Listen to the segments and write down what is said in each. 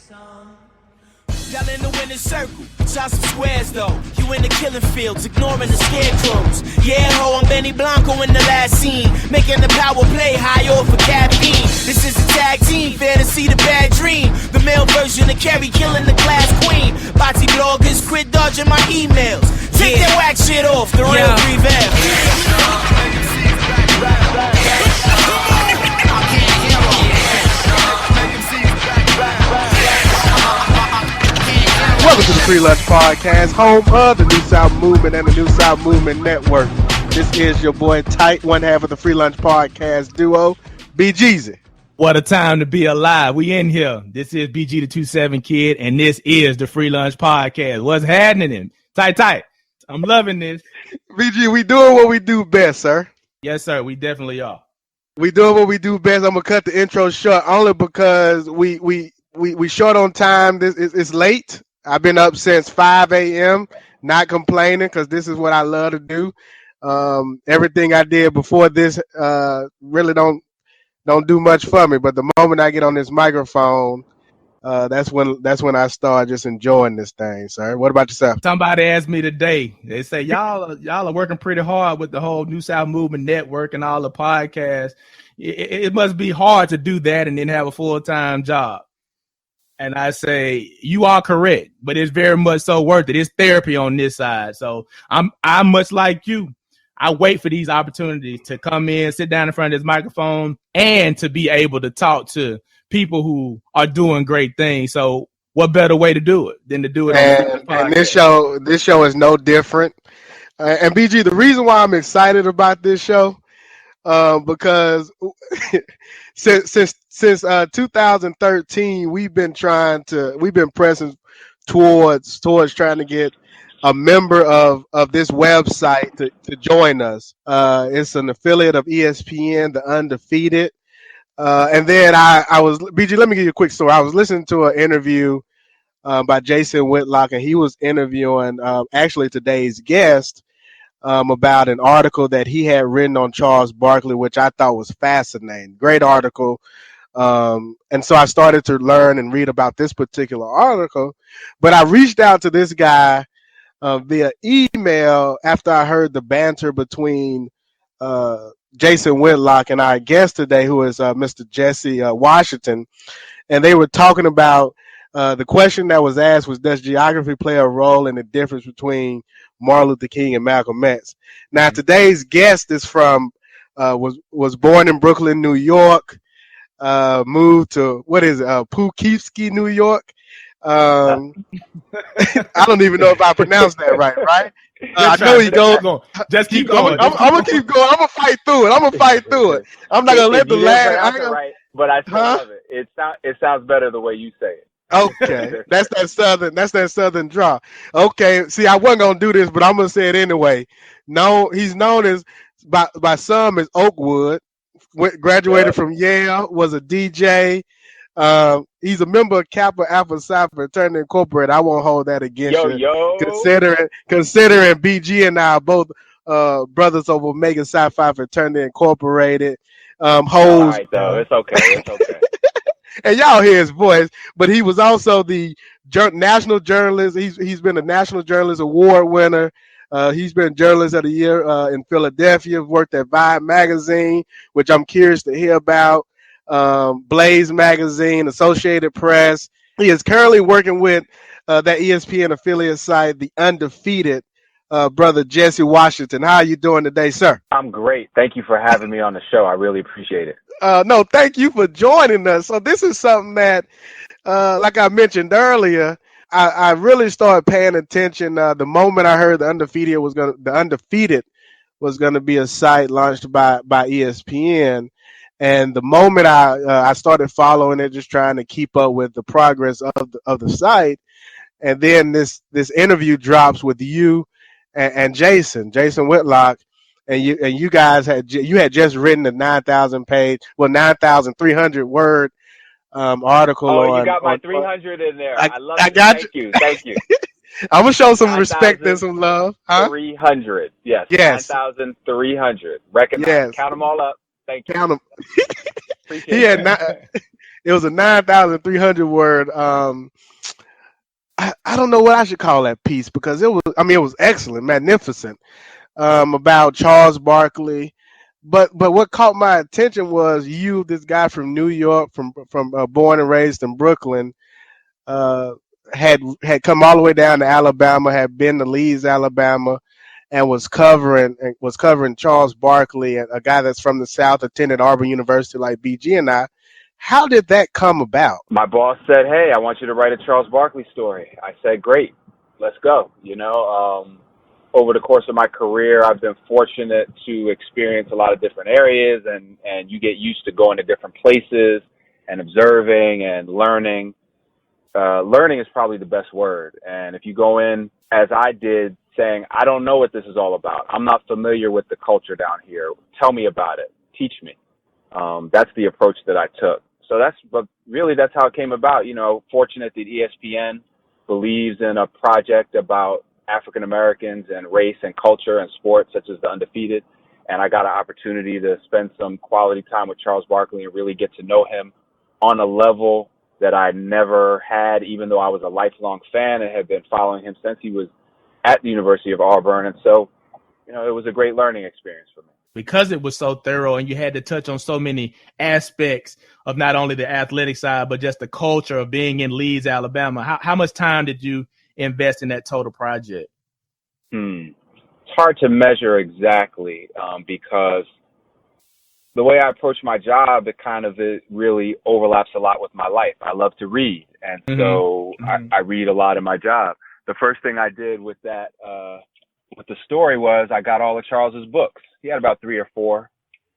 Y'all in the winning circle, shot some squares though. You in the killing fields, ignoring the scarecrows. Yeah, ho, I'm Benny Blanco in the last scene, making the power play high off of caffeine. This is a tag team, fair to see the bad dream. The male version of Carrie killing the class queen. Bati bloggers quit dodging my emails. Take that whack shit off, the real revamp. Welcome to the FreeLunch Podcast, home of the New South Movement and the New South Movement Network. This is your boy Tight, one half of the FreeLunch Podcast duo, BGZ. What a time to be alive. We in here. This is BG the 27 Kid, and this is the FreeLunch Podcast. What's happening? Tight. I'm loving this. BG, we doing what we do best, sir. Yes, sir. We definitely are. We doing what we do best. I'm going to cut the intro short only because we short on time. It's late. I've been up since 5 a.m., not complaining because this is what I love to do. Everything I did before this really don't do much for me. But the moment I get on this microphone, that's when I start just enjoying this thing, sir. What about yourself? Somebody asked me today. They say y'all are working pretty hard with the whole New South Movement Network and all the podcasts. It must be hard to do that and then have a full-time job. And I say, you are correct, but it's very much so worth it. It's therapy on this side. So I'm much like you. I wait for these opportunities to come in, sit down in front of this microphone, and to be able to talk to people who are doing great things. So what better way to do it than to do it on the podcast? And this show is no different. And BG, the reason why I'm excited about this show, because since 2013, we've been pressing towards trying to get a member of this website to join us. It's an affiliate of ESPN, the Undefeated. And then I was, BG, let me give you a quick story. I was listening to an interview by Jason Whitlock, and he was interviewing actually today's guest about an article that he had written on Charles Barkley, which I thought was fascinating. Great article. And so I started to learn and read about this particular article. But I reached out to this guy via email after I heard the banter between Jason Whitlock and our guest today, who is Mr. Jesse Washington. And they were talking about the question that was asked was, does geography play a role in the difference between Martin Luther King and Malcolm X? Now, today's guest is from was born in Brooklyn, New York, moved to Poughkeepsie, New York. I don't even know if I pronounced that right? I know he goes. Just keep going. I'm gonna keep going. I'm gonna fight through it. I'm not gonna let the last. Right, but I still love it. It sounds better the way you say it. Okay, that's that southern draw. Okay, see, I wasn't gonna do this, but I'm gonna say it anyway. No, he's known as by some as Oakwood. Graduated from Yale, was a DJ. He's a member of Kappa Alpha Psi Fraternity Incorporated. I won't hold that against you. Considering BG and I are both brothers of Omega Psi Phi Fraternity Incorporated. All right, though. It's okay. And y'all hear his voice, but he was also the national journalist. He's been a National Journalist Award winner. He's been Journalist of the Year in Philadelphia. Worked at Vibe magazine, which I'm curious to hear about. Blaze magazine, Associated Press. He is currently working with that ESPN affiliate site, the Undefeated. Brother Jesse Washington, how are you doing today, sir? I'm great. Thank you for having me on the show. I really appreciate it. No, thank you for joining us. So this is something that, like I mentioned earlier, I really started paying attention the moment I heard the Undefeated was going to be a site launched by ESPN, and the moment I started following it, just trying to keep up with the progress of the site, and then this interview drops with you and Jason Whitlock. And you guys had just written a 9,300 word article. Oh, you got my 300 in there. I love it. Thank you. I'm gonna show some respect and some love. 300. Yes. 9,300. Recognize. Yes. Count them all up. Thank you. Count them. It was a 9,300 word. I don't know what I should call that piece because it was excellent, magnificent, about Charles Barkley. But what caught my attention was this guy from New York, from born and raised in Brooklyn, uh, had come all the way down to Alabama, had been to Leeds, Alabama, and was covering Charles Barkley, a guy that's from the South, attended Auburn University like BG and I. How did that come about? My boss said, "Hey, I want you to write a Charles Barkley story." I said, "Great, let's go." Over the course of my career, I've been fortunate to experience a lot of different areas, and you get used to going to different places and observing and learning. Learning is probably the best word. And if you go in, as I did, saying, "I don't know what this is all about. I'm not familiar with the culture down here. Tell me about it. Teach me." That's the approach that I took. So that's how it came about. Fortunate that ESPN believes in a project about African Americans and race and culture and sports, such as the Undefeated. And I got an opportunity to spend some quality time with Charles Barkley and really get to know him on a level that I never had, even though I was a lifelong fan and had been following him since he was at the University of Auburn. And so, it was a great learning experience for me. Because it was so thorough and you had to touch on so many aspects of not only the athletic side, but just the culture of being in Leeds, Alabama. How much time did you invest in that total project? It's hard to measure exactly because the way I approach my job, it really overlaps a lot with my life. I love to read. And so I read a lot in my job. The first thing I did with that, with the story was I got all of Charles's books. He had about 3 or 4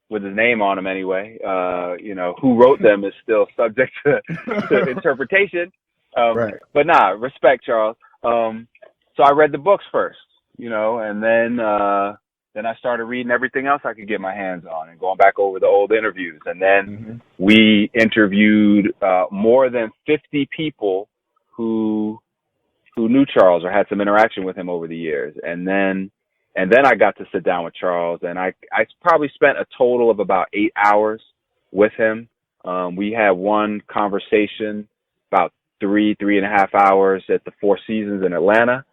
with his name on them anyway. Who wrote them is still subject to interpretation. Right. But respect Charles. So I read the books first, and then I started reading everything else I could get my hands on and going back over the old interviews. And then we interviewed more than 50 people who knew Charles or had some interaction with him over the years. And then I got to sit down with Charles, and I probably spent a total of about 8 hours with him. We had one conversation about 3.5 hours at the Four Seasons in Atlanta.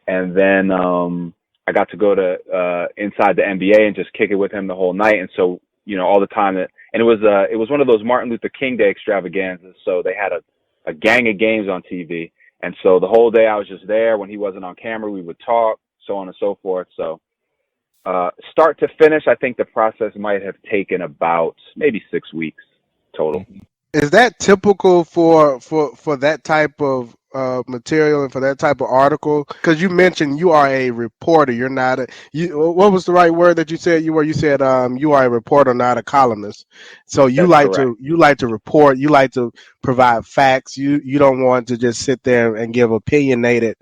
And then I got to go to inside the NBA and just kick it with him the whole night. And so, all the time it was one of those Martin Luther King Day extravaganzas. So they had a gang of games on TV. And so the whole day I was just there. When he wasn't on camera, we would talk, so on and so forth. So start to finish, I think the process might have taken about maybe 6 weeks total. Is that typical for that type of material and for that type of article? Because you mentioned you are a reporter. You're not what was the right word that you said you were? You said you are a reporter, not a columnist. So you like to report. You like to provide facts. You don't want to just sit there and give opinionated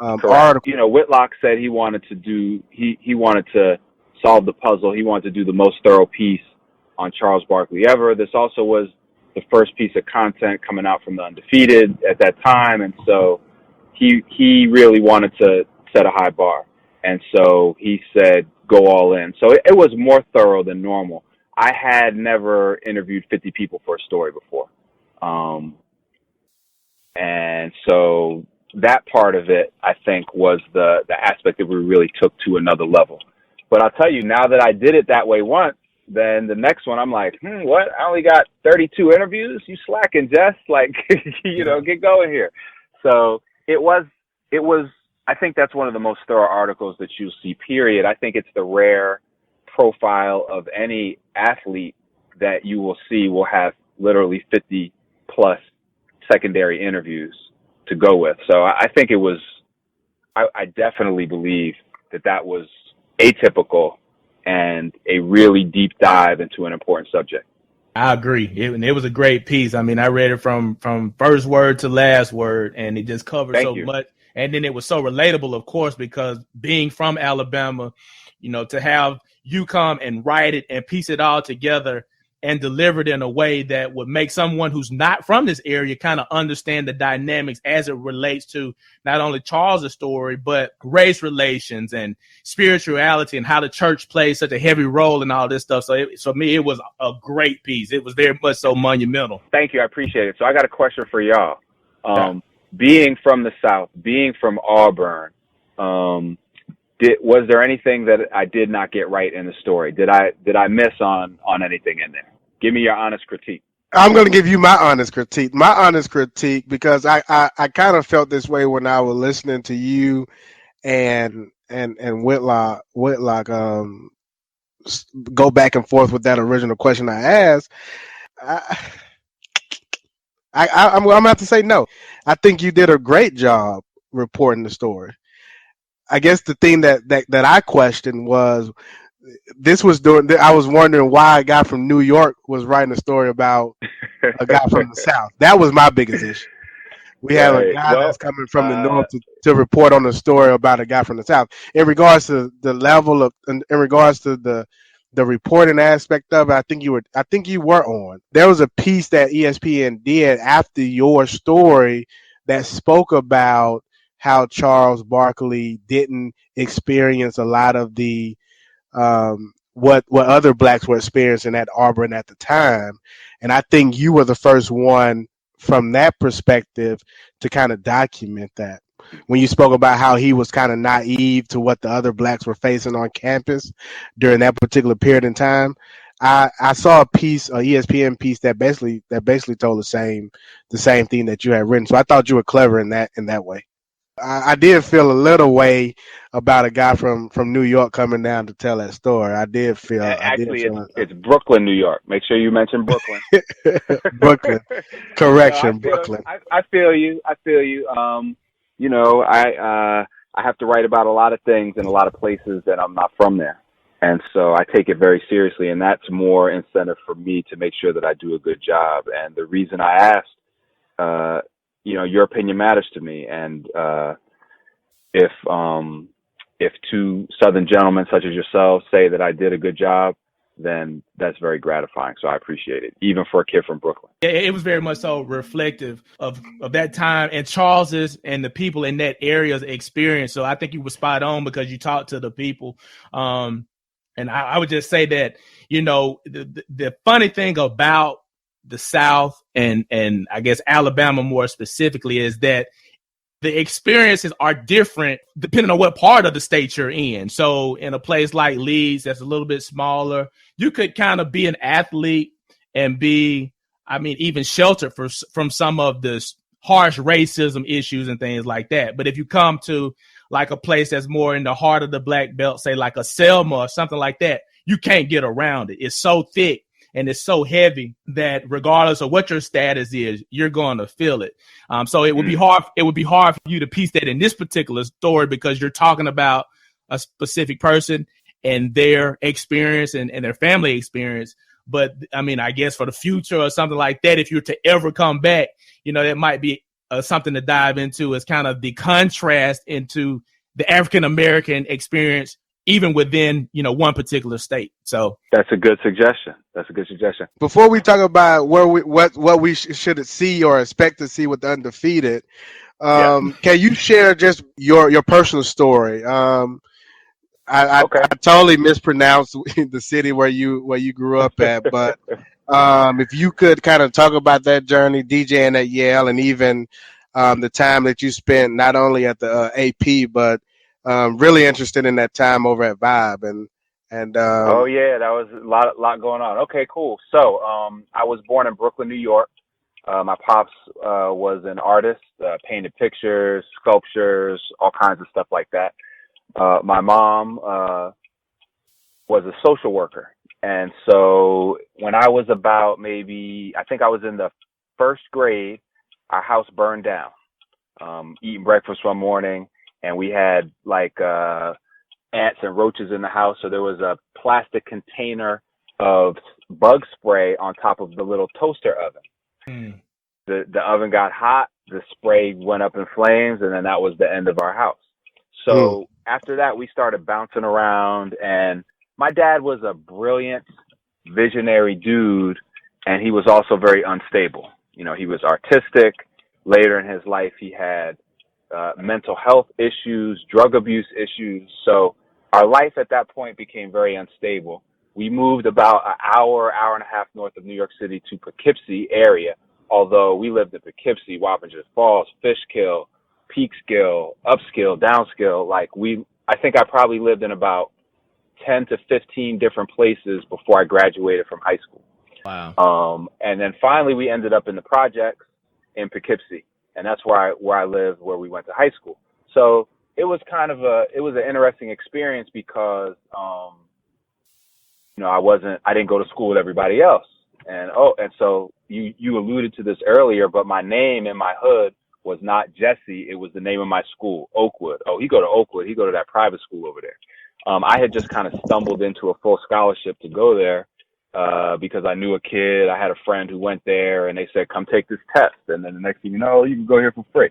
articles. Whitlock said he wanted to solve the puzzle. He wanted to do the most thorough piece on Charles Barkley ever. This also was the first piece of content coming out from the Undefeated at that time. And so he really wanted to set a high bar. And so he said, go all in. So it was more thorough than normal. I had never interviewed 50 people for a story before. And so that part of it, I think, was the aspect that we really took to another level. But I'll tell you, now that I did it that way once, then the next one, I'm like, what? I only got 32 interviews? You slacking, Jess? Like, get going here. So it was, I think that's one of the most thorough articles that you'll see, period. I think it's the rare profile of any athlete that you will see will have literally 50 plus secondary interviews to go with. So I think it was, I definitely believe that was atypical and a really deep dive into an important subject. I agree. It was a great piece. I mean, I read it from first word to last word, and it just covered so much. And then it was so relatable, of course, because being from Alabama, to have you come and write it and piece it all together and delivered in a way that would make someone who's not from this area kind of understand the dynamics as it relates to not only Charles's story, but race relations and spirituality and how the church plays such a heavy role in all this stuff. So for me, it was a great piece. It was very much so monumental. Thank you. I appreciate it. So I got a question for y'all. Being from the South, being from Auburn, was there anything that I did not get right in the story? Did I miss on anything in there? Give me your honest critique. I'm going to give you my honest critique. My honest critique, because I kind of felt this way when I was listening to you and Whitlock go back and forth with that original question I asked. I'm going to have to say no. I think you did a great job reporting the story. I guess the thing that I questioned was I was wondering why a guy from New York was writing a story about a guy from the South. That was my biggest issue. We have a guy that's coming from the North to report on a story about a guy from the South. In regards to the level of, in regards to the reporting aspect of it, I think you were on. There was a piece that ESPN did after your story that spoke about how Charles Barkley didn't experience a lot of the what other blacks were experiencing at Auburn at the time. And I think you were the first one from that perspective to kind of document that. When you spoke about how he was kind of naive to what the other blacks were facing on campus during that particular period in time, I saw a piece, a ESPN piece that basically told the same thing that you had written. So I thought you were clever in that way. I did feel a little way about a guy from New York coming down to tell that story. I did feel. It's Brooklyn, New York. Make sure you mention Brooklyn. Brooklyn. Correction, Brooklyn. I feel you. You know, I have to write about a lot of things in a lot of places that I'm not from there. And so I take it very seriously, and that's more incentive for me to make sure that I do a good job. And the reason I asked, your opinion matters to me. And if two Southern gentlemen such as yourselves say that I did a good job, then that's very gratifying. So I appreciate it, even for a kid from Brooklyn. Yeah, it was very much so reflective of that time and Charles's and the people in that area's experience. So I think you were spot on because you talked to the people. And I would just say that, the funny thing about the South and I guess Alabama more specifically is that the experiences are different depending on what part of the state you're in. So in a place like Leeds, that's a little bit smaller, you could kind of be an athlete and be, even sheltered from some of the harsh racism issues and things like that. But if you come to like a place that's more in the heart of the black belt, say like a Selma or something like that, you can't get around it. It's so thick and it's so heavy that regardless of what your status is, you're going to feel it. So it would be hard. It would be hard for you to piece that in this particular story because you're talking about a specific person and their experience and their family experience. But I guess for the future or something like that, if you're to ever come back, that might be something to dive into is kind of the contrast into the African-American experience, even within, one particular state. So that's a good suggestion. Before we talk about what we should see or expect to see with the Undefeated, can you share just your personal story? I totally mispronounced the city where you grew up at, but if you could kind of talk about that journey, DJing at Yale, and even the time that you spent not only at the AP, but really interested in that time over at Vibe and that was a lot going on. Okay, cool. So I was born in Brooklyn, New York. My pops was an artist, painted pictures, sculptures, all kinds of stuff like that. My mom was a social worker. And so when I was about I think I was in the first grade, our house burned down. Eating breakfast one morning, and we had like ants and roaches in the house. So there was a plastic container of bug spray on top of the little toaster oven. The oven got hot, the spray went up in flames, and then that was the end of our house. So after that, we started bouncing around, and my dad was a brilliant visionary dude, and he was also very unstable. You know, he was artistic. Later in his life, he had mental health issues, drug abuse issues. So our life at that point became very unstable. We moved about an hour and a half north of New York City to Poughkeepsie area. Although we lived in Poughkeepsie, Wappinger Falls, Fishkill, Peekskill, Upskill, Downskill. I think I probably lived in about 10 to 15 different places before I graduated from high school. Wow. And then finally we ended up in the projects in Poughkeepsie, and that's where I lived, where we went to high school. So it was an interesting experience because, I didn't go to school with everybody else. And so you alluded to this earlier, but my name in my hood was not Jesse. It was the name of my school, Oakwood. Oh, he go to Oakwood. He go to that private school over there. I had just kind of stumbled into a full scholarship to go there because I knew a kid. I had a friend who went there, and they said, come take this test. And then the next thing you know, you can go here for free.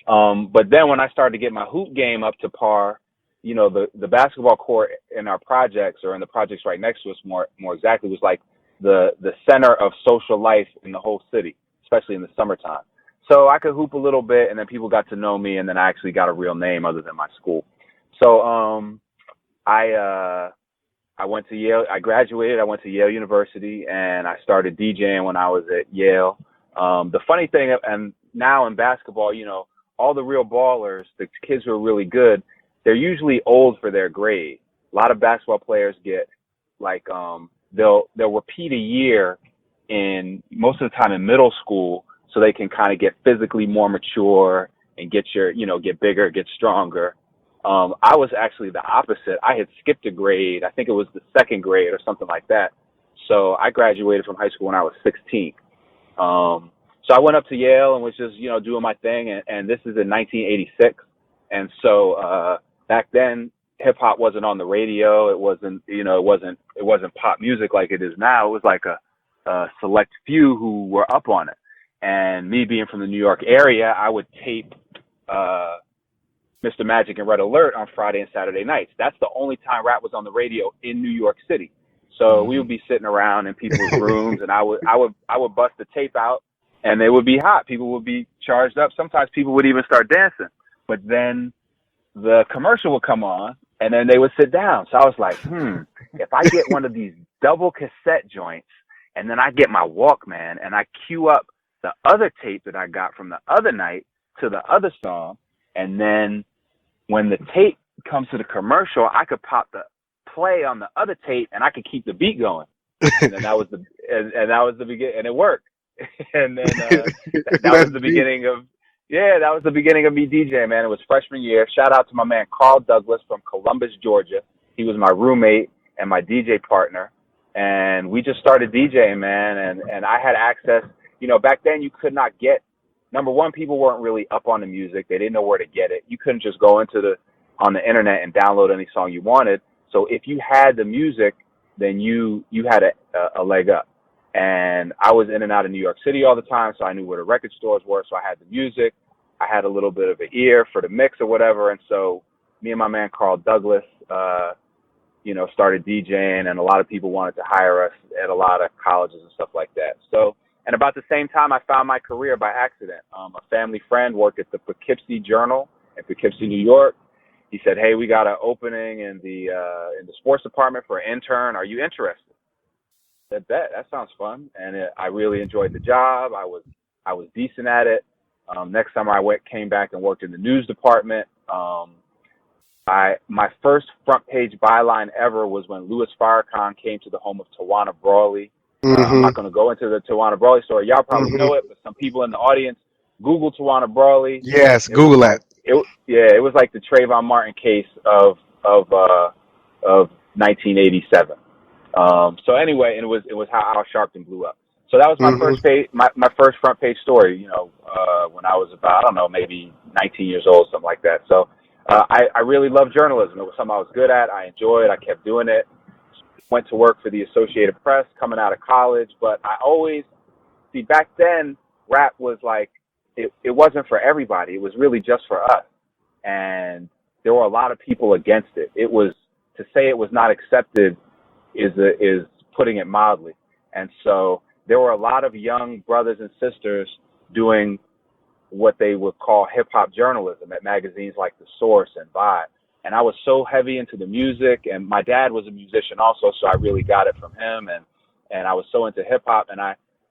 But then when I started to get my hoop game up to par, you know, the basketball court in our projects, or in the projects right next to us more exactly, was like the center of social life in the whole city, especially in the summertime. So I could hoop a little bit, and then people got to know me, and then I actually got a real name other than my school. So I went to Yale. I graduated. I went to Yale University, and I started DJing when I was at Yale. The funny thing, and now in basketball, you know, all the real ballers, the kids who are really good, they're usually old for their grade. A lot of basketball players get they'll repeat a year in most of the time in middle school, so they can kind of get physically more mature and get bigger, get stronger. I was actually the opposite. I had skipped a grade. I think it was the second grade or something like that. So I graduated from high school when I was 16. So I went up to Yale and was just, doing my thing. And this is in 1986. And so, back then hip hop wasn't on the radio. It wasn't pop music like it is now. It was like a select few who were up on it. And me being from the New York area, I would tape, Mr. Magic and Red Alert on Friday and Saturday nights. That's the only time rap was on the radio in New York City. So we would be sitting around in people's rooms, and I would bust the tape out, and they would be hot. People would be charged up. Sometimes people would even start dancing. But then the commercial would come on, and then they would sit down. So I was like, if I get one of these double cassette joints, and then I get my Walkman, and I cue up the other tape that I got from the other night to the other song, and then when the tape comes to the commercial, I could pop the play on the other tape, and I could keep the beat going. And then that was the beginning, and it worked. And then that was the beginning of me DJing, man. It was freshman year. Shout out to my man Carl Douglas from Columbus, Georgia. He was my roommate and my DJ partner, and we just started DJing, man. And I had access. Back then you could not get. Number one, people weren't really up on the music. They didn't know where to get it. You couldn't just go on the internet and download any song you wanted. So if you had the music, then you had a leg up. And I was in and out of New York City all the time, so I knew where the record stores were. So I had the music. I had a little bit of an ear for the mix or whatever. And so me and my man Carl Douglas, started DJing, and a lot of people wanted to hire us at a lot of colleges and stuff like that. So. And about the same time, I found my career by accident. A family friend worked at the Poughkeepsie Journal in Poughkeepsie, New York. He said, "Hey, we got an opening in the sports department for an intern. Are you interested?" I said, "Bet, that sounds fun." And I really enjoyed the job. I was decent at it. Next summer, I came back and worked in the news department. My first front page byline ever was when Louis Farrakhan came to the home of Tawana Brawley. I'm not going to go into the Tawana Brawley story. Y'all probably know it, but some people in the audience, Google Tawana Brawley. Yes, Google that. It was like the Trayvon Martin case of 1987. So anyway, and it was how Al Sharpton blew up. So that was my first page, my first front page story. When I was about, I don't know, maybe 19 years old, something like that. So I really loved journalism. It was something I was good at. I enjoyed. I kept doing it. Went to work for the Associated Press coming out of college, but I always back then rap was like it wasn't for everybody. It was really just for us, and there were a lot of people against it. It was, to say it was not accepted is putting it mildly. And so there were a lot of young brothers and sisters doing what they would call hip hop journalism at magazines like The Source and Vibe. And I was so heavy into the music, and my dad was a musician also, so I really got it from him. And I was so into hip hop, and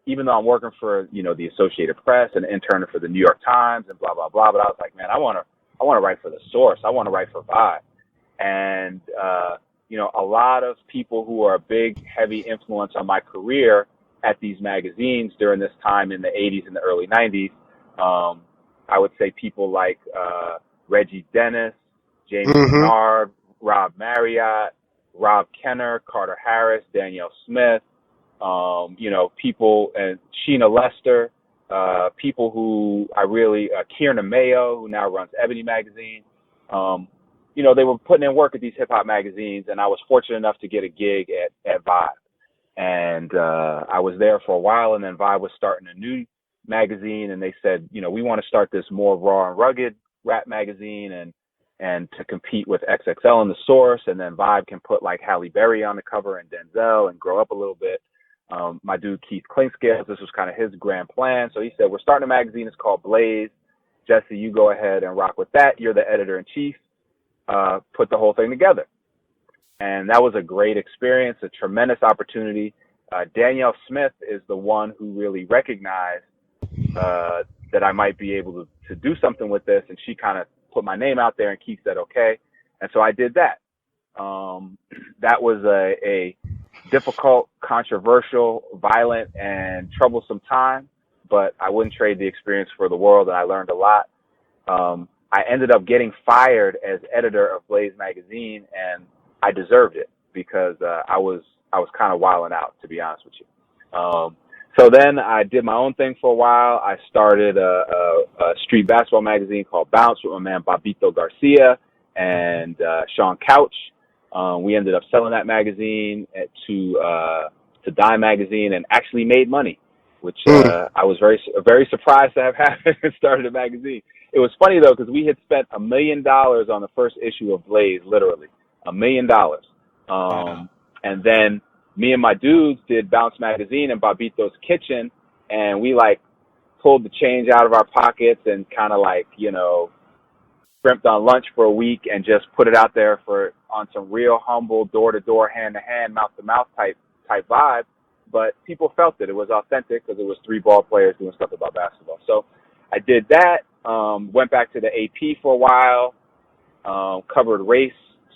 even though I'm working for, the Associated Press and interning for the New York Times and blah, blah, blah, but I was like, man, I want to write for The Source. I want to write for Vibe. And, a lot of people who are a big, heavy influence on my career at these magazines during this time in the 80s and the early 90s, I would say people like Reggie Dennis, James Bernard, Rob Marriott, Rob Kenner, Carter Harris, Danielle Smith, people, and Sheena Lester, people who I really, Kierna Mayo, who now runs Ebony Magazine. They were putting in work at these hip hop magazines, and I was fortunate enough to get a gig at Vibe. And I was there for a while, and then Vibe was starting a new magazine, and they said, we want to start this more raw and rugged rap magazine and to compete with XXL and The Source, and then Vibe can put like Halle Berry on the cover and Denzel and grow up a little bit. My dude Keith Clinkscales, this was kind of his grand plan. So he said, we're starting a magazine. It's called Blaze. Jesse, you go ahead and rock with that. You're the editor-in-chief. Put the whole thing together. And that was a great experience, a tremendous opportunity. Danielle Smith is the one who really recognized that I might be able to do something with this. And she kind of put my name out there, and Keith said, okay. And so I did that. That was a difficult, controversial, violent, and troublesome time, but I wouldn't trade the experience for the world, and I learned a lot. I ended up getting fired as editor of Blaze magazine, and I deserved it because I was kind of wilding out, to be honest with you. So then I did my own thing for a while. I started a street basketball magazine called Bounce with my man Bobito Garcia and Sean Couch. We ended up selling that magazine to Dime Magazine and actually made money, which I was very surprised to have happened and started a magazine. It was funny, though, because we had spent $1 million on the first issue of Blaze, literally, $1 million. And then me and my dudes did Bounce Magazine in Bobito's kitchen, and we, pulled the change out of our pockets and kind of, scrimped on lunch for a week and just put it out there on some real humble, door-to-door, hand-to-hand, mouth-to-mouth type vibe. But people felt it. It was authentic because it was 3 ball players doing stuff about basketball. So I did that. Went back to the AP for a while, covered race,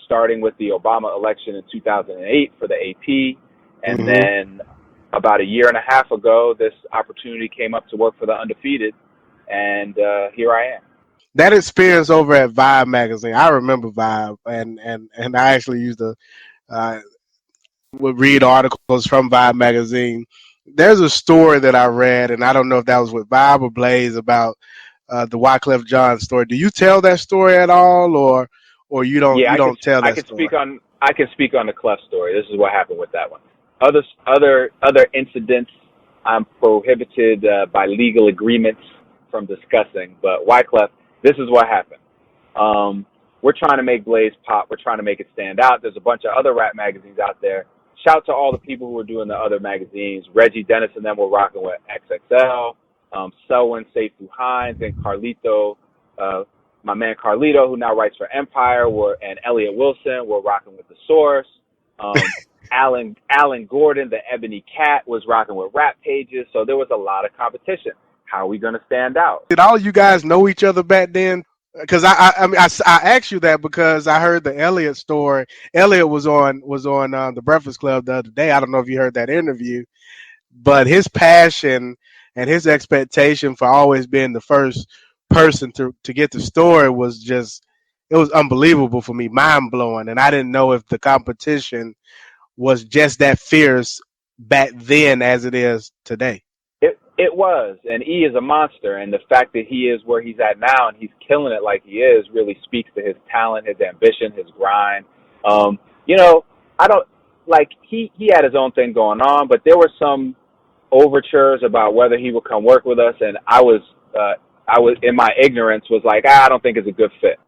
starting with the Obama election in 2008 for the AP. And then about a year and a half ago, this opportunity came up to work for the Undefeated, and here I am. That experience over at Vibe magazine, I remember Vibe, and I actually used to would read articles from Vibe magazine. There's a story that I read, and I don't know if that was with Vibe or Blaze, about the Wyclef Jean story. Do you tell that story at all, or you don't? Yeah, you don't tell that I can story? I can speak on the Clef story. This is what happened with that one. Other incidents I'm prohibited by legal agreements from discussing, but Wyclef, this is what happened. We're trying to make Blaze pop. We're trying to make it stand out. There's a bunch of other rap magazines out there. Shout to all the people who were doing the other magazines. Reggie Dennis and them were rocking with XXL. Selwyn Seyfu Hines and Carlito, my man Carlito, who now writes for Empire, and Elliot Wilson were rocking with The Source. Alan Gordon, the Ebony Cat, was rocking with Rap Pages. So there was a lot of competition. How are we going to stand out? Did all you guys know each other back then? Because I asked you that because I heard the Elliot story. Elliot was on the Breakfast Club the other day. I don't know if you heard that interview, but his passion and his expectation for always being the first person to get the story was it was unbelievable for me, mind blowing. And I didn't know if the competition was just that fierce back then as it is today. It was, and E is a monster, and the fact that he is where he's at now and he's killing it like he is really speaks to his talent, his ambition, his grind. I don't he had his own thing going on, but there were some overtures about whether he would come work with us, and I was in my ignorance was like, I don't think it's a good fit.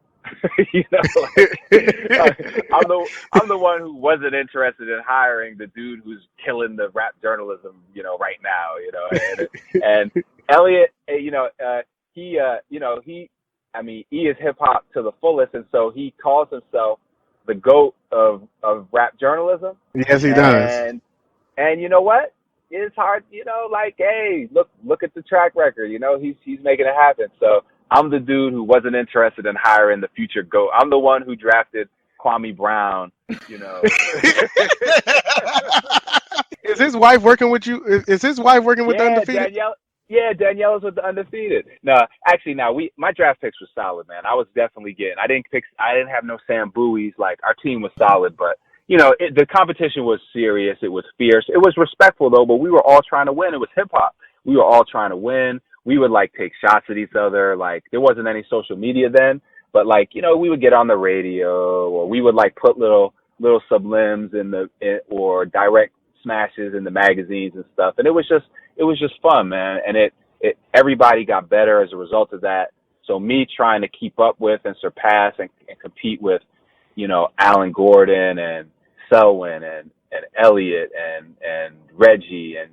I'm the one who wasn't interested in hiring the dude who's killing the rap journalism, right now, and Elliot, he is hip hop to the fullest, and so he calls himself the GOAT of rap journalism. Yes, he does. And you know what? It's hard, hey, look at the track record, he's making it happen. So I'm the dude who wasn't interested in hiring the future GOAT. I'm the one who drafted Kwame Brown, Is his wife working with you? Is his wife working with the Undefeated? Danielle is with the Undefeated. No, actually, my draft picks were solid, man. I was definitely I didn't have no Sam Bowies. Like, our team was solid, but the competition was serious. It was fierce. It was respectful though, but we were all trying to win. It was hip hop. We were all trying to win. We would take shots at each other. Like, there wasn't any social media then, but we would get on the radio, or we would put little sublims or direct smashes in the magazines and stuff. And it was just fun, man. And everybody got better as a result of that. So me trying to keep up with and surpass and compete with, Alan Gordon and Selwyn and Elliot and Reggie and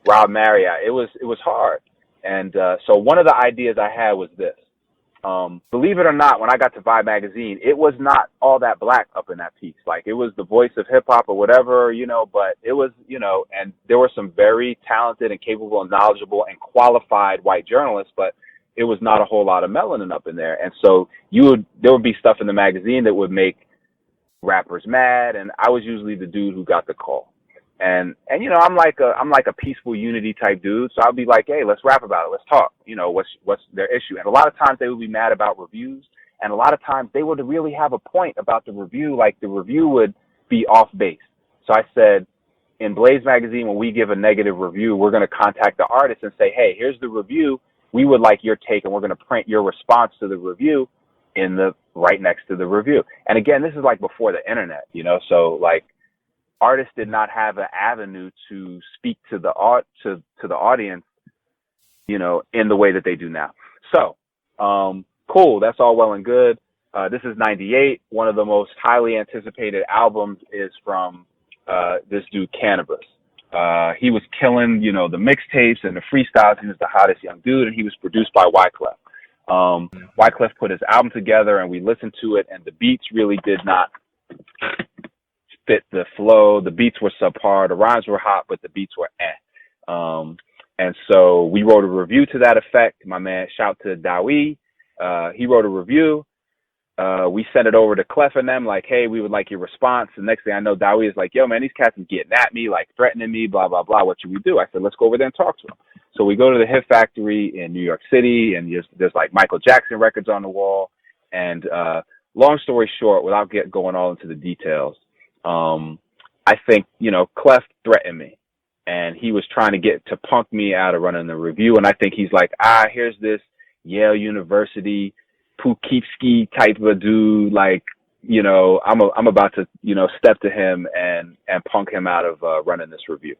Rob Marriott, it was hard. And so one of the ideas I had was this. Believe it or not, when I got to Vibe magazine, it was not all that black up in that piece. It was the voice of hip hop or whatever, but it was, and there were some very talented and capable and knowledgeable and qualified white journalists, but it was not a whole lot of melanin up in there. And so there would be stuff in the magazine that would make rappers mad, and I was usually the dude who got the call. And I'm like a peaceful unity type dude, so I'd be like, hey, let's rap about it, let's talk. What's their issue? And a lot of times they would be mad about reviews, and a lot of times they would really have a point about the review, like the review would be off base. So I said, in Blaze magazine, when we give a negative review, we're going to contact the artist and say, hey, here's the review. We would like your take, and we're going to print your response to the review in the right next to the review. And again, this is before the internet, so artists did not have an avenue to speak to the audience, in the way that they do now. So, cool. That's all well and good. This is 98. One of the most highly anticipated albums is from this dude Cannabis. He was killing, the mixtapes and the freestyles. He was the hottest young dude, and he was produced by Wyclef. Wyclef put his album together, and we listened to it, and the beats really did not fit the flow. The beats were subpar. The rhymes were hot, but the beats were and so we wrote a review to that effect. My man, shout to Dowie. He wrote a review. We sent it over to Clef and them, hey, we would like your response. The next thing I know, Dowie is yo, man, these cats are getting at me, threatening me, blah, blah, blah. What should we do? I said, let's go over there and talk to them. So we go to the Hit Factory in New York City, and there's Michael Jackson records on the wall. And long story short, without going all into the details, I think, Clef threatened me, and he was trying to get to punk me out of running the review. And I think he's here's this Yale University Poughkeepsie type of a dude. I'm about to, step to him and punk him out of running this review.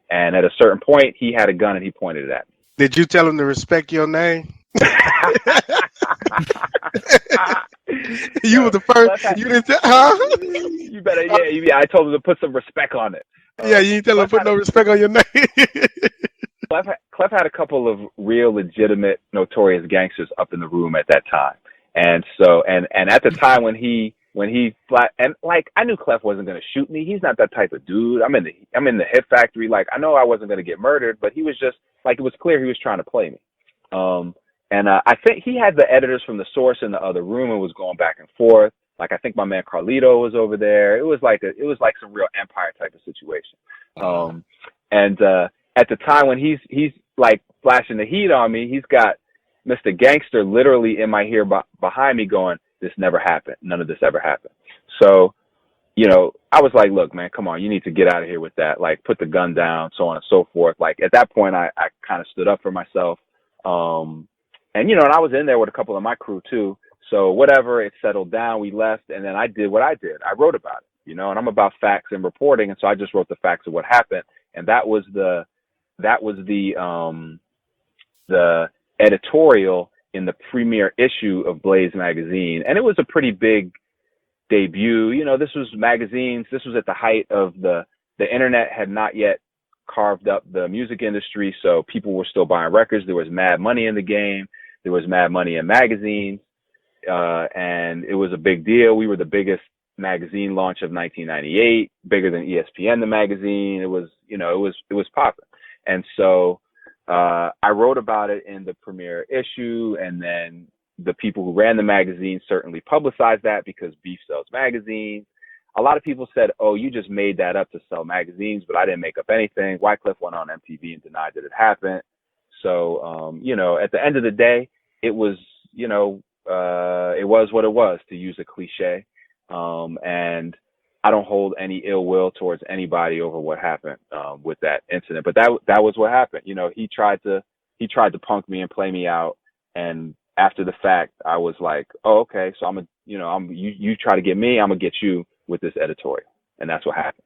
And at a certain point, he had a gun and he pointed it at me. Did you tell him to respect your name? You were the first. You didn't tell, huh? You better, yeah. I told him to put some respect on it. Yeah, you didn't tell him to put no respect on your name. Clef had a couple of real legitimate notorious gangsters up in the room at that time. And so, and at the time when he I knew Clef wasn't going to shoot me. He's not that type of dude. I'm in the Hit Factory. I know I wasn't going to get murdered, but he was just it was clear he was trying to play me. And I think he had the editors from The Source in the other room and was going back and forth. I think my man Carlito was over there. It was like some real Empire type of situation. And at the time when he's flashing the heat on me, he's got Mr. Gangster literally in my ear behind me going, this never happened. None of this ever happened. So, I was like, look, man, come on, you need to get out of here with that. Put the gun down, so on and so forth. At that point, I kind of stood up for myself. And I was in there with a couple of my crew too. So whatever, it settled down, we left, and then I did what I did. I wrote about it, and I'm about facts and reporting, and so I just wrote the facts of what happened. And that was the editorial, in the premiere issue of Blaze magazine. And it was a pretty big debut. You know, this was magazines. This was at the height of the internet had not yet carved up the music industry. So people were still buying records. There was mad money in the game. There was mad money in magazines. And it was a big deal. We were the biggest magazine launch of 1998, bigger than ESPN, the magazine. It was, you know, it was popping. And so, I wrote about it in the premiere issue, and then the people who ran the magazine certainly publicized that because beef sells magazines. A lot of people said, oh, you just made that up to sell magazines, but I didn't make up anything. Wyclef went on MTV and denied that it happened. So, you know, at the end of the day, it was, you know, it was what it was, to use a cliche. And I don't hold any ill will towards anybody over what happened with that incident. But that was what happened. You know, he tried to punk me and play me out. And after the fact, I was like, oh, okay, so you try to get me, I'm gonna get you with this editorial. And that's what happened.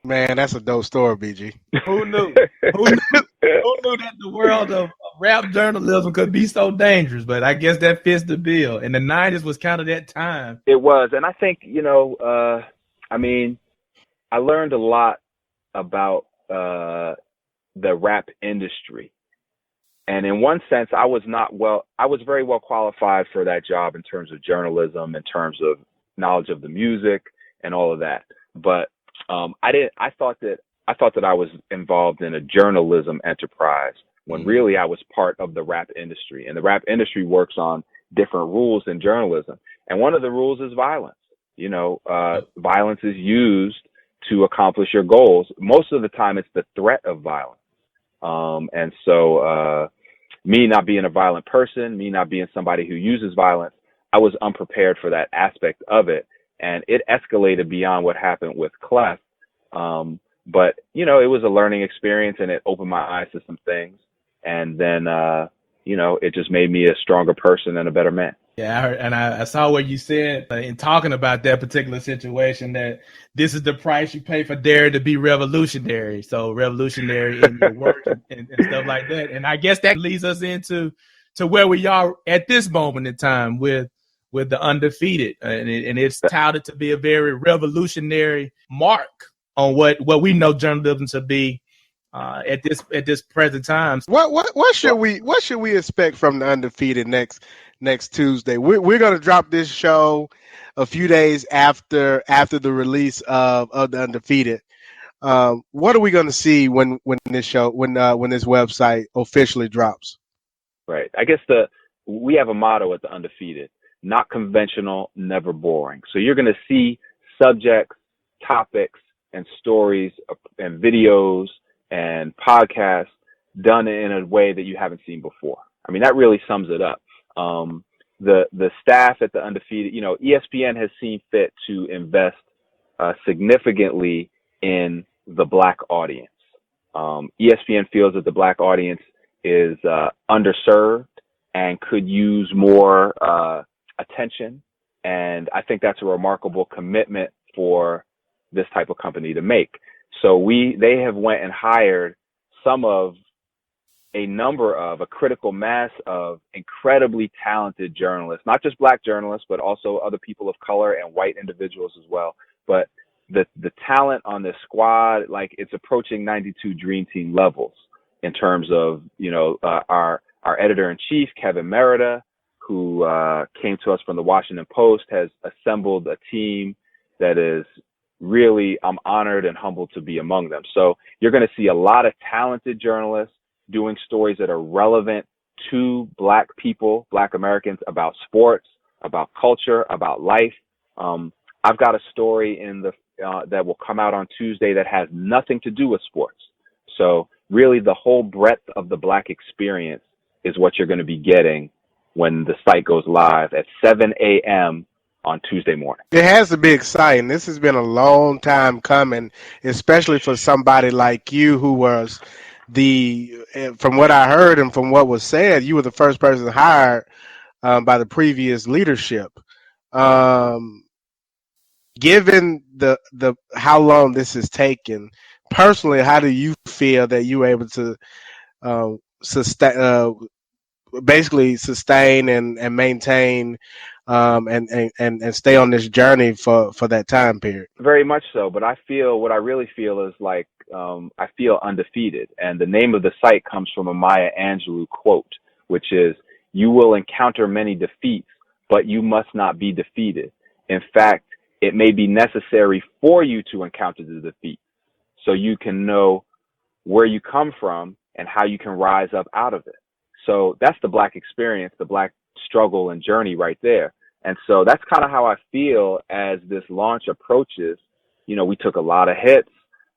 Man, that's a dope story, BG. Who knew? Who knew that the world of rap journalism could be so dangerous? But I guess that fits the bill. And the 90s was kind of that time. It was. And I think, you know, I mean, I learned a lot about the rap industry. And in one sense, I was very well qualified for that job in terms of journalism, in terms of knowledge of the music and all of that. But I thought that I was involved in a journalism enterprise when really I was part of the rap industry. And the rap industry works on different rules than journalism. And one of the rules is violence. You know, violence is used to accomplish your goals. Most of the time, it's the threat of violence. And so me not being a violent person, me not being somebody who uses violence, I was unprepared for that aspect of it. And it escalated beyond what happened with Clef. But, you know, it was a learning experience, and it opened my eyes to some things. And then, you know, it just made me a stronger person and a better man. Yeah, I heard, and I saw what you said in talking about that particular situation, that this is the price you pay for daring to be revolutionary. So revolutionary in your work and stuff like that. And I guess that leads us into where we are at this moment in time with the Undefeated. And it's touted to be a very revolutionary mark on what we know journalism to be at this present time. What should we expect from the Undefeated next Tuesday? We're going to drop this show a few days after the release of the Undefeated. What are we going to see when this website officially drops? Right. I guess we have a motto at the Undefeated: not conventional, never boring. So you're going to see subjects, topics, and stories and videos and podcasts done in a way that you haven't seen before. I mean, that really sums it up. The staff at the Undefeated, you know, ESPN has seen fit to invest significantly in the Black audience. ESPN feels that the Black audience is underserved and could use more attention. And I think that's a remarkable commitment for this type of company to make. So they have went and hired a critical mass of incredibly talented journalists, not just Black journalists, but also other people of color and white individuals as well. But the talent on this squad, like, it's approaching 92 Dream Team levels in terms of, you know, our editor-in-chief, Kevin Merida, who came to us from the Washington Post, has assembled a team that is really, I'm honored and humbled to be among them. So you're going to see a lot of talented journalists doing stories that are relevant to Black people, Black Americans, about sports, about culture, about life. I've got a story that will come out on Tuesday that has nothing to do with sports. So really the whole breadth of the Black experience is what you're going to be getting when the site goes live at 7 a.m. on Tuesday morning. It has to be exciting. This has been a long time coming, especially for somebody like you who was from what I heard and from what was said, you were the first person hired by the previous leadership. Given the how long this has taken, personally, how do you feel that you were able to basically sustain and maintain and stay on this journey for that time period. Very much so, but I feel what I really feel is like I feel undefeated, and the name of the site comes from a Maya Angelou quote, which is, "You will encounter many defeats, but you must not be defeated. In fact, it may be necessary for you to encounter the defeat, so you can know where you come from and how you can rise up out of it." So that's the Black experience, the Black struggle and journey right there. And so that's kind of how I feel as this launch approaches. You know, we took a lot of hits.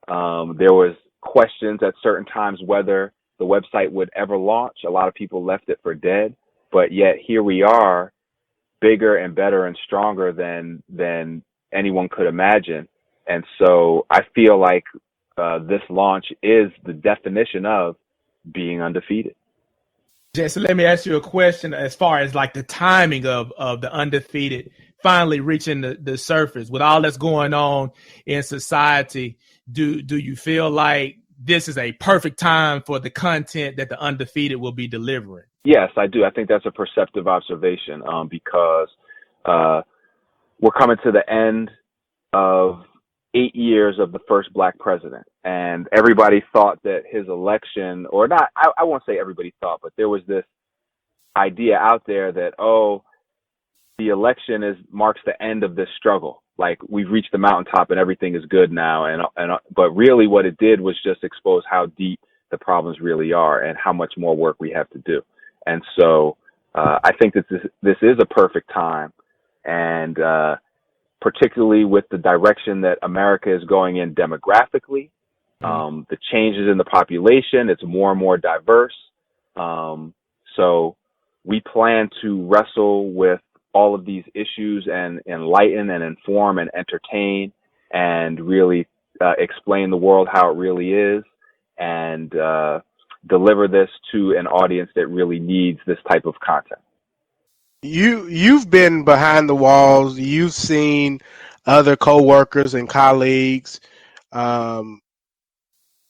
There was questions at certain times whether the website would ever launch. A lot of people left it for dead, but yet here we are, bigger and better and stronger than anyone could imagine. And so I feel like this launch is the definition of being undefeated. Jesse, let me ask you a question as far as like the timing of the Undefeated finally reaching the surface with all that's going on in society. Do you feel like this is a perfect time for the content that the Undefeated will be delivering? Yes, I do. I think that's a perceptive observation because we're coming to the end of 8 years of the first Black president. And everybody thought that his election, or not, I won't say everybody thought, but there was this idea out there that, oh, the election marks the end of this struggle. Like, we've reached the mountaintop and everything is good now. But really what it did was just expose how deep the problems really are and how much more work we have to do. And so I think that this is a perfect time. And particularly with the direction that America is going in demographically, the changes in the population, it's more and more diverse. So we plan to wrestle with all of these issues and enlighten and inform and entertain and really explain the world how it really is and deliver this to an audience that really needs this type of content. You've been behind the walls. You've seen other coworkers and colleagues.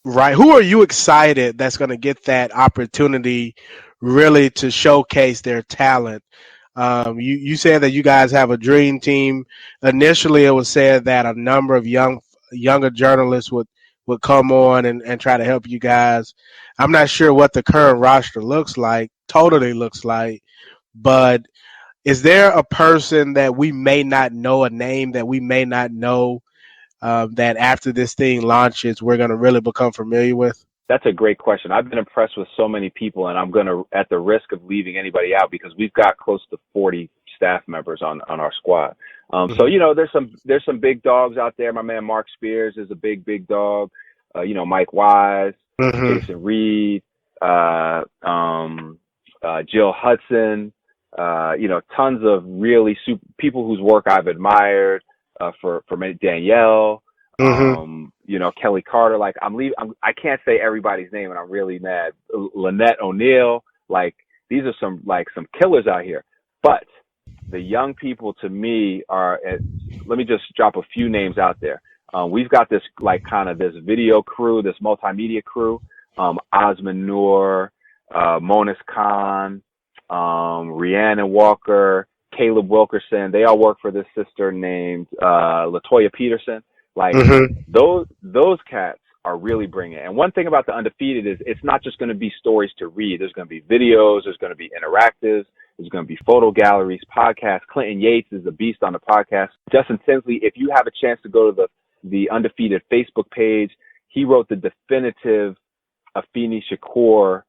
Right. Who are you excited that's going to get that opportunity really to showcase their talent? You said that you guys have a dream team. Initially, it was said that a number of younger journalists would come on and try to help you guys. I'm not sure what the current roster looks like, but is there a person that we may not know, a name that we may not know, that after this thing launches, we're going to really become familiar with? That's a great question. I've been impressed with so many people, and I'm going to, at the risk of leaving anybody out, because we've got close to 40 staff members on our squad. So, you know, there's some big dogs out there. My man Mark Spears is a big dog. You know, Mike Wise, Jason Reed, Jill Hudson, you know, tons of really people whose work I've admired, for Danielle, you know, Kelly Carter. Like, I can't say everybody's name and I'm really mad. Lynette O'Neill, like, these are some killers out here. But the young people to me let me just drop a few names out there. We've got this this video crew, this multimedia crew, Osman Noor, Monis Khan, Rhiannon Walker, Caleb Wilkerson. They all work for this sister named Latoya Peterson. Like, those cats are really bringing it. And one thing about the Undefeated is it's not just going to be stories to read. There's going to be videos. There's going to be interactives. There's going to be photo galleries, podcasts. Clinton Yates is a beast on the podcast. Justin Tinsley, if you have a chance to go to the Undefeated Facebook page, he wrote the definitive Afeni Shakur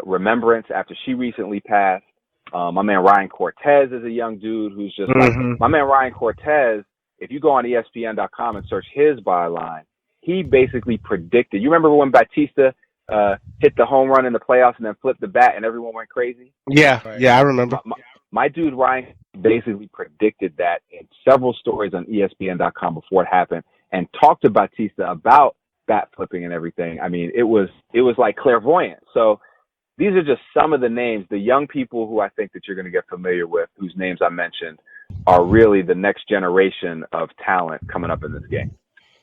remembrance after she recently passed. My man Ryan Cortez is a young dude who's just like, my man Ryan Cortez, if you go on ESPN.com and search his byline, he basically predicted. You remember when Batista hit the home run in the playoffs and then flipped the bat and everyone went crazy? Yeah, I remember. My dude Ryan basically predicted that in several stories on ESPN.com before it happened and talked to Batista about bat flipping and everything. I mean, it was like clairvoyant. So these are just some of the names, the young people who I think that you're going to get familiar with, whose names I mentioned, are really the next generation of talent coming up in this game.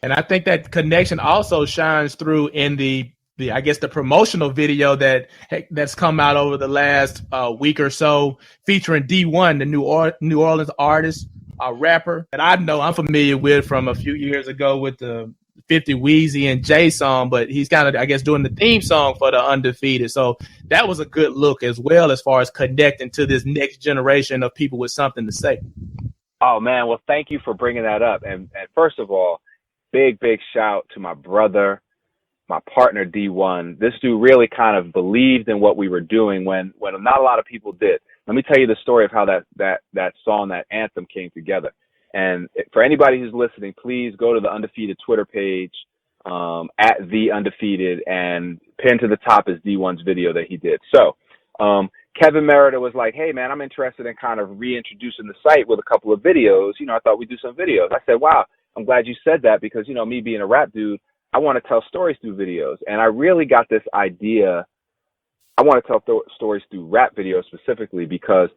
And I think that connection also shines through in the I guess the promotional video that's come out over the last week or so, featuring D1, the New Orleans artist, a rapper that I'm familiar with from a few years ago with the 50 Weezy and Jay song, but he's kind of, I guess, doing the theme song for the Undefeated. So that was a good look as well, as far as connecting to this next generation of people with something to say. Oh man, well, thank you for bringing that up. And first of all, big shout to my brother, my partner D1. This dude really kind of believed in what we were doing when not a lot of people did. Let me tell you the story of how that song, that anthem came together. And for anybody who's listening, please go to the Undefeated Twitter page, at the Undefeated, and pinned to the top is D1's video that he did. So, Kevin Merida was like, hey man, I'm interested in kind of reintroducing the site with a couple of videos. I thought we'd do some videos. I said, wow, I'm glad you said that, because, me being a rap dude, I want to tell stories through videos. And I really got this idea. I want to tell stories through rap videos specifically because,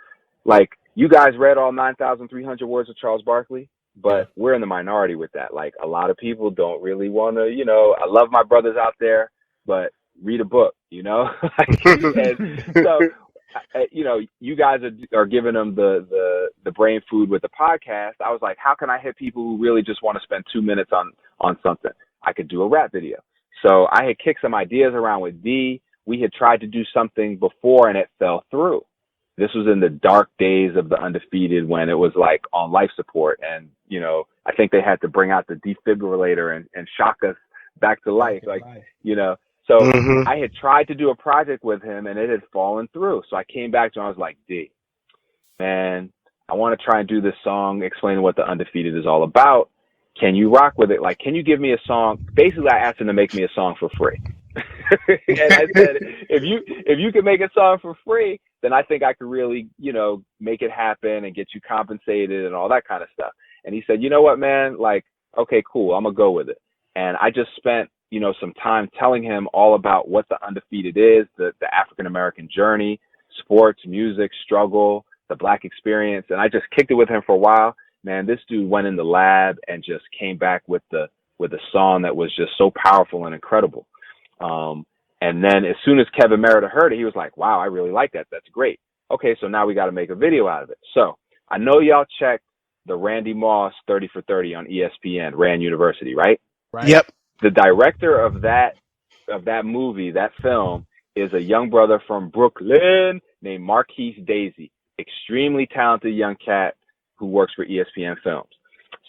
like, you guys read all 9,300 words of Charles Barkley, but we're in the minority with that. Like, a lot of people don't really want to, I love my brothers out there, but read a book, And so, you guys are giving them the brain food with the podcast. I was like, how can I hit people who really just want to spend 2 minutes on something? I could do a rap video. So I had kicked some ideas around with D. We had tried to do something before and it fell through. This was in the dark days of the Undefeated when it was like on life support. And, I think they had to bring out the defibrillator and shock us back to life. So I had tried to do a project with him and it had fallen through. So I came back to him. I was like, D, man, I want to try and do this song explaining what the Undefeated is all about. Can you rock with it? Like, can you give me a song? Basically, I asked him to make me a song for free. And I said, if you can make a song for free, then I think I could really, make it happen and get you compensated and all that kind of stuff. And he said, you know what, man? Like, okay, cool. I'm going to go with it. And I just spent, some time telling him all about what the Undefeated is, the African-American journey, sports, music, struggle, the Black experience. And I just kicked it with him for a while. Man, this dude went in the lab and just came back with a song that was just so powerful and incredible. And then as soon as Kevin Merida heard it, he was like, wow, I really like that. That's great. Okay, so now we got to make a video out of it. So I know y'all checked the Randy Moss 30 for 30 on ESPN, Rand University, right? Right. Yep. The director of that movie, that film, is a young brother from Brooklyn named Marquise Daisy, extremely talented young cat who works for ESPN Films.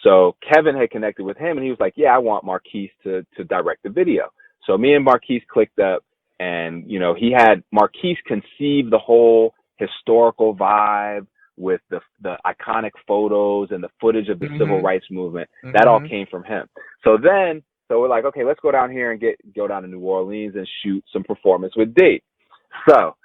So Kevin had connected with him and he was like, yeah, I want Marquise to direct the video. So me and Marquise clicked up and, he had Marquise conceive the whole historical vibe with the iconic photos and the footage of the civil rights movement. That all came from him. So we're like, okay, let's go down here and go down to New Orleans and shoot some performance with D. So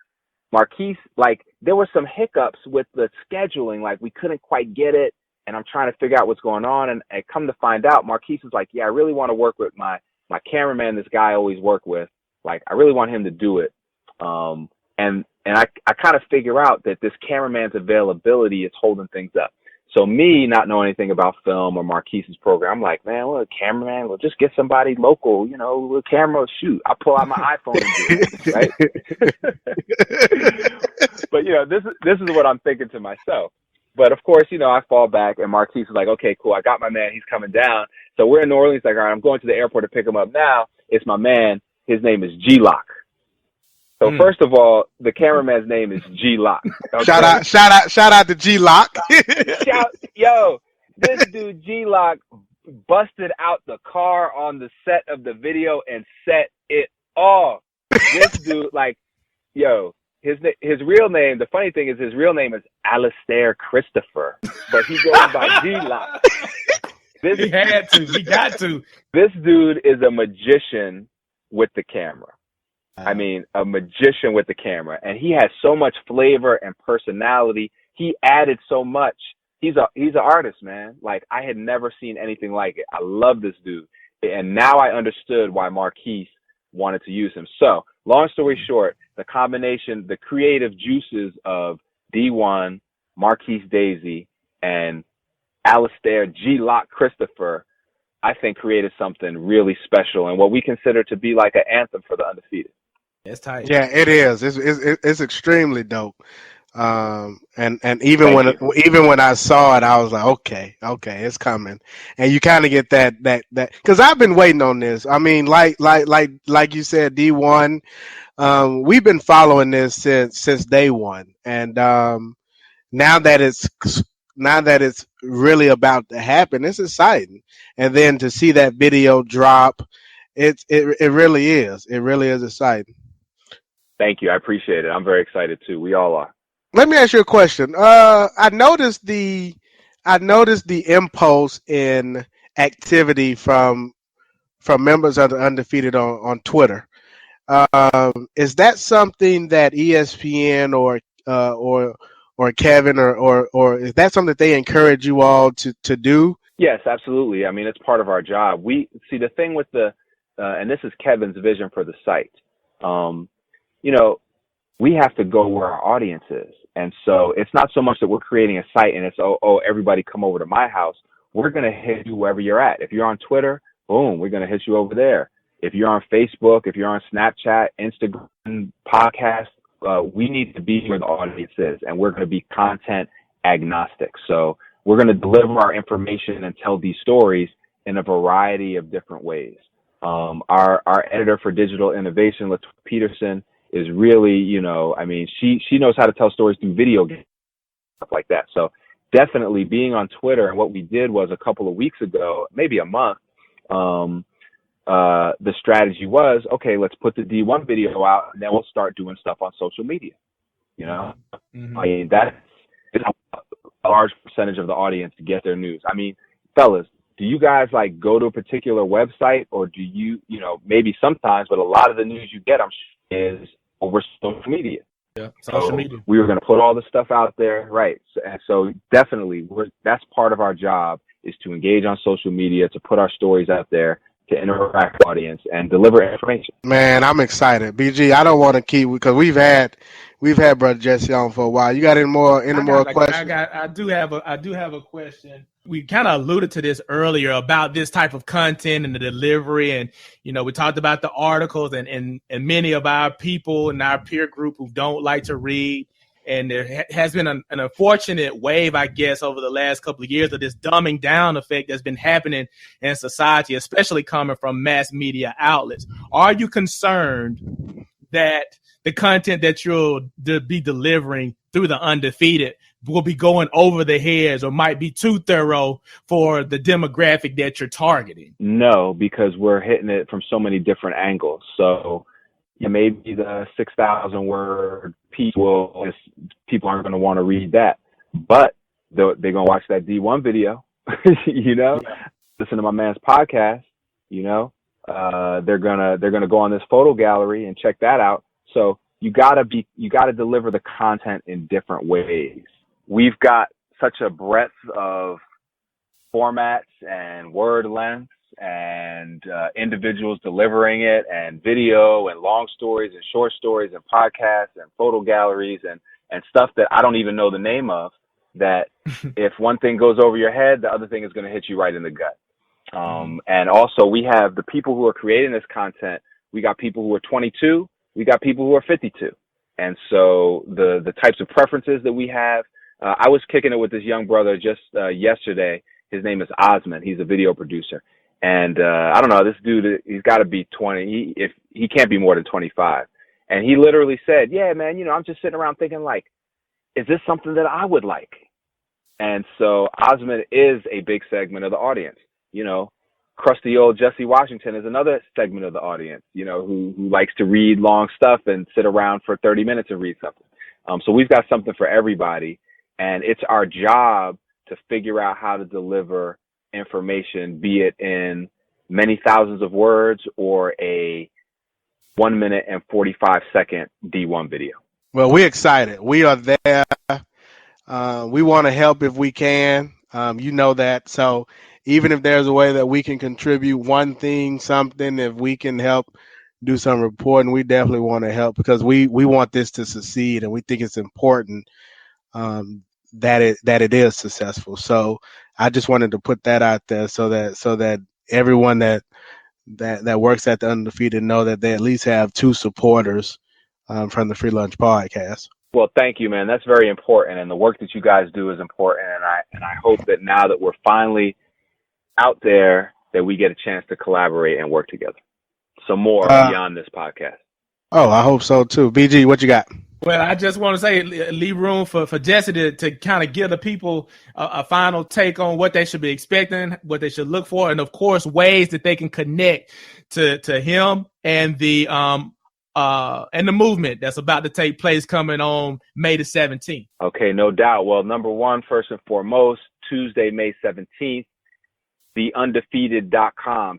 Marquise, like, there were some hiccups with the scheduling. Like, we couldn't quite get it. And I'm trying to figure out what's going on. And I come to find out, Marquise was like, yeah, I really want to work with my cameraman, this guy I always work with. Like, I really want him to do it. And I kind of figure out that this cameraman's availability is holding things up. So me not knowing anything about film or Marquise's program, I'm like, man, well, a cameraman, we'll just get somebody local, with a camera, shoot. I'll pull out my iPhone and do it, right? But, this is what I'm thinking to myself. But, of course, I fall back, and Marquise is like, okay, cool, I got my man. He's coming down. So we're in New Orleans, like, all right, I'm going to the airport to pick him up now. It's my man. His name is G-Lock. So first of all, the cameraman's name is G-Lock. Okay? Shout out to G-Lock. This dude G-Lock busted out the car on the set of the video and set it off. This dude, like, his real name, the funny thing is his real name is Alistair Christopher, but he goes by G-Lock. He got to. This dude is a magician with the camera. I mean, a magician with the camera. And he has so much flavor and personality. He added so much. He's an artist, man. Like, I had never seen anything like it. I love this dude. And now I understood why Marquise wanted to use him. So, long story short, the combination, the creative juices of D1, Marquise Daisy, and Alistair G. Lock Christopher I think created something really special and what we consider to be like an anthem for the Undefeated. It's tight. Yeah, it is. It's extremely dope. And even Thank you. when I saw it, I was like, okay, it's coming. And you kind of get that because I've been waiting on this. I mean, like you said, D1. We've been following this since day one, and now that it's really about to happen, it's exciting. And then to see that video drop, it really is. It really is exciting. Thank you. I appreciate it. I'm very excited too. We all are. Let me ask you a question. I noticed the impulse in activity from members of the Undefeated on Twitter. Is that something that ESPN or Kevin or is that something that they encourage you all to do? Yes, absolutely. I mean, it's part of our job. We see the thing with and this is Kevin's vision for the site. We have to go where our audience is. And so it's not so much that we're creating a site and it's, everybody come over to my house. We're going to hit you wherever you're at. If you're on Twitter, boom, we're going to hit you over there. If you're on Facebook, if you're on Snapchat, Instagram, podcast, we need to be where the audience is. And we're going to be content agnostic. So we're going to deliver our information and tell these stories in a variety of different ways. Our editor for digital innovation, Latoya Peterson, is really, she knows how to tell stories through video games, stuff like that. So definitely being on Twitter, and what we did was a couple of weeks ago, maybe a month, the strategy was, okay, let's put the D1 video out, and then we'll start doing stuff on social media. Mm-hmm. I mean, that's a large percentage of the audience to get their news. I mean, fellas, do you guys like go to a particular website, or do you, maybe sometimes, but a lot of the news you get, I'm sure, is over social media. Yeah, social media. We were going to put all the stuff out there, right? So definitely, that's part of our job, is to engage on social media, to put our stories out there, to interact with the audience and deliver information. Man, I'm excited. BG, I don't want to keep, because we've had Brother Jesse on for a while. You got any more questions? I do have a question. We kind of alluded to this earlier about this type of content and the delivery, and we talked about the articles and many of our people in our peer group who don't like to read. And there has been an unfortunate wave, I guess, over the last couple of years of this dumbing down effect that's been happening in society, especially coming from mass media outlets. Are you concerned that the content that you'll be delivering through the Undefeated will be going over the heads or might be too thorough for the demographic that you're targeting? No, because we're hitting it from so many different angles. So maybe the 6,000 word piece people aren't going to want to read that, but they're going to watch that D1 video, listen to my man's podcast, they're going to go on this photo gallery and check that out. So you got to deliver the content in different ways. We've got such a breadth of formats and word lengths and individuals delivering it, and video and long stories and short stories and podcasts and photo galleries and stuff that I don't even know the name of, that if one thing goes over your head, the other thing is going to hit you right in the gut. And also we have the people who are creating this content. We got people who are 22. We got people who are 52. And so the types of preferences that we have, I was kicking it with this young brother just yesterday. His name is Osman. He's a video producer. And I don't know, this dude, he's got to be 20. He can't be more than 25. And he literally said, yeah, man, I'm just sitting around thinking, like, is this something that I would like? And so Osman is a big segment of the audience. Crusty old Jesse Washington is another segment of the audience, who likes to read long stuff and sit around for 30 minutes and read something. So we've got something for everybody. And it's our job to figure out how to deliver information, be it in many thousands of words or a 1 minute and 45-second D1 video. Well, we're excited. We are there. We want to help if we can. That. So even if there's a way that we can contribute one thing, something, if we can help do some reporting, we definitely want to help, because we want this to succeed, and we think it's important that it is successful. So I just wanted to put that out there so that everyone that works at the Undefeated know that they at least have two supporters from the Free Lunch podcast. Well, thank you, man. That's very important, and the work that you guys do is important. And I hope that now that we're finally out there, that we get a chance to collaborate and work together. Some more beyond this podcast. Oh, I hope so too. BG, what you got? Well, I just want to say, leave room for Jesse to kind of give the people a final take on what they should be expecting, what they should look for, and of course, ways that they can connect to him and the movement that's about to take place coming on May the 17th. Okay, no doubt. Well, number one, first and foremost, Tuesday, May 17th, theundefeated.com,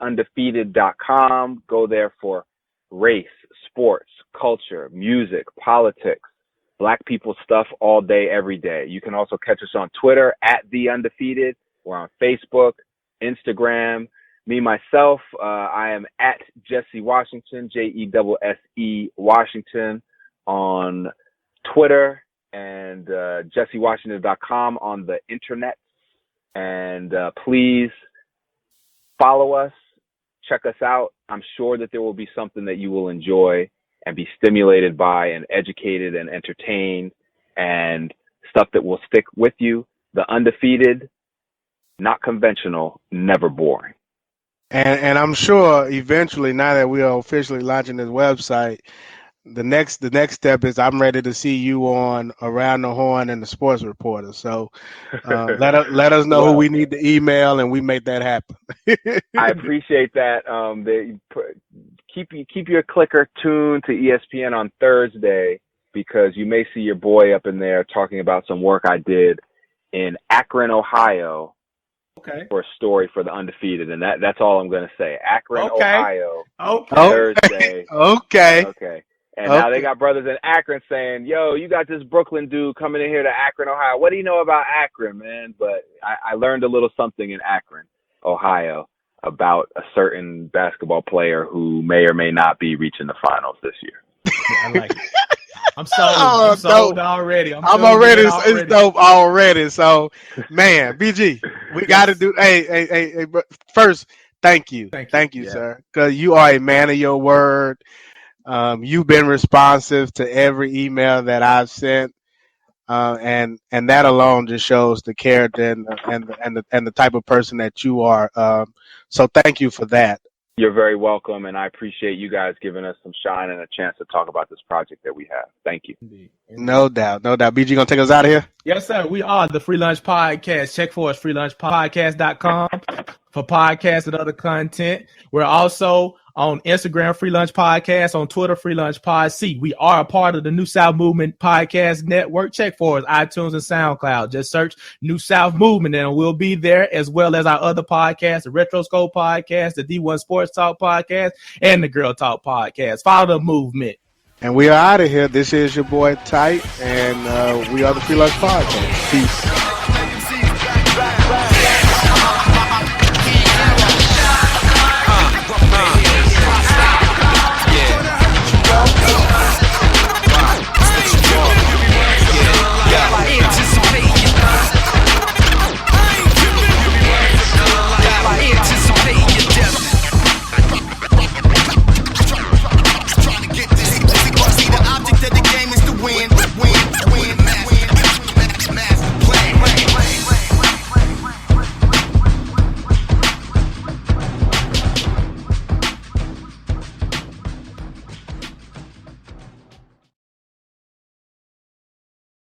undefeated.com. Go there for race, sports, culture, music, politics, Black people stuff all day, every day. You can also catch us on Twitter at The Undefeated. We're on Facebook, Instagram. Me, myself, I am at Jesse Washington, JESSE Washington on Twitter, and jessewashington.com on the internet. And please follow us, check us out. I'm sure that there will be something that you will enjoy and be stimulated by and educated and entertained, and stuff that will stick with you. The Undefeated, not conventional, never boring. And I'm sure eventually, now that we are officially launching this website, the next step is I'm ready to see you on Around the Horn and the Sports Reporter. So let us know who we need to email, and we make that happen. I appreciate that. Keep your clicker tuned to ESPN on Thursday, because you may see your boy up in there talking about some work I did in Akron, Ohio. Okay. For a story for the Undefeated, and that's all I'm going to say. Akron, okay. Ohio, Okay. Thursday. Okay. And now they got brothers in Akron saying, yo, you got this Brooklyn dude coming in here to Akron, Ohio. What do you know about Akron, man? But I learned a little something in Akron, Ohio, about a certain basketball player who may or may not be reaching the finals this year. I like it. I'm sold already. I'm already. It's dope already. So, man, BG, we got to do. Hey, first, thank you, sir, because you are a man of your word. You've been responsive to every email that I've sent, and that alone just shows the character and the type of person that you are. So, thank you for that. You're very welcome, and I appreciate you guys giving us some shine and a chance to talk about this project that we have. Thank you. Indeed. No doubt. BG, gonna take us out of here? Yes, sir. We are the Free Lunch Podcast. Check for us, freelunchpodcast.com, for podcasts and other content. We're also on Instagram, Free Lunch Podcast, on Twitter, Free Lunch Pod C. We are a part of the New South Movement Podcast Network. Check for us, iTunes and SoundCloud. Just search New South Movement, and we'll be there, as well as our other podcasts, the Retroscope Podcast, the D1 Sports Talk Podcast, and the Girl Talk Podcast. Follow the movement. And we are out of here. This is your boy Tight, and we are the Free Lunch Podcast. Peace.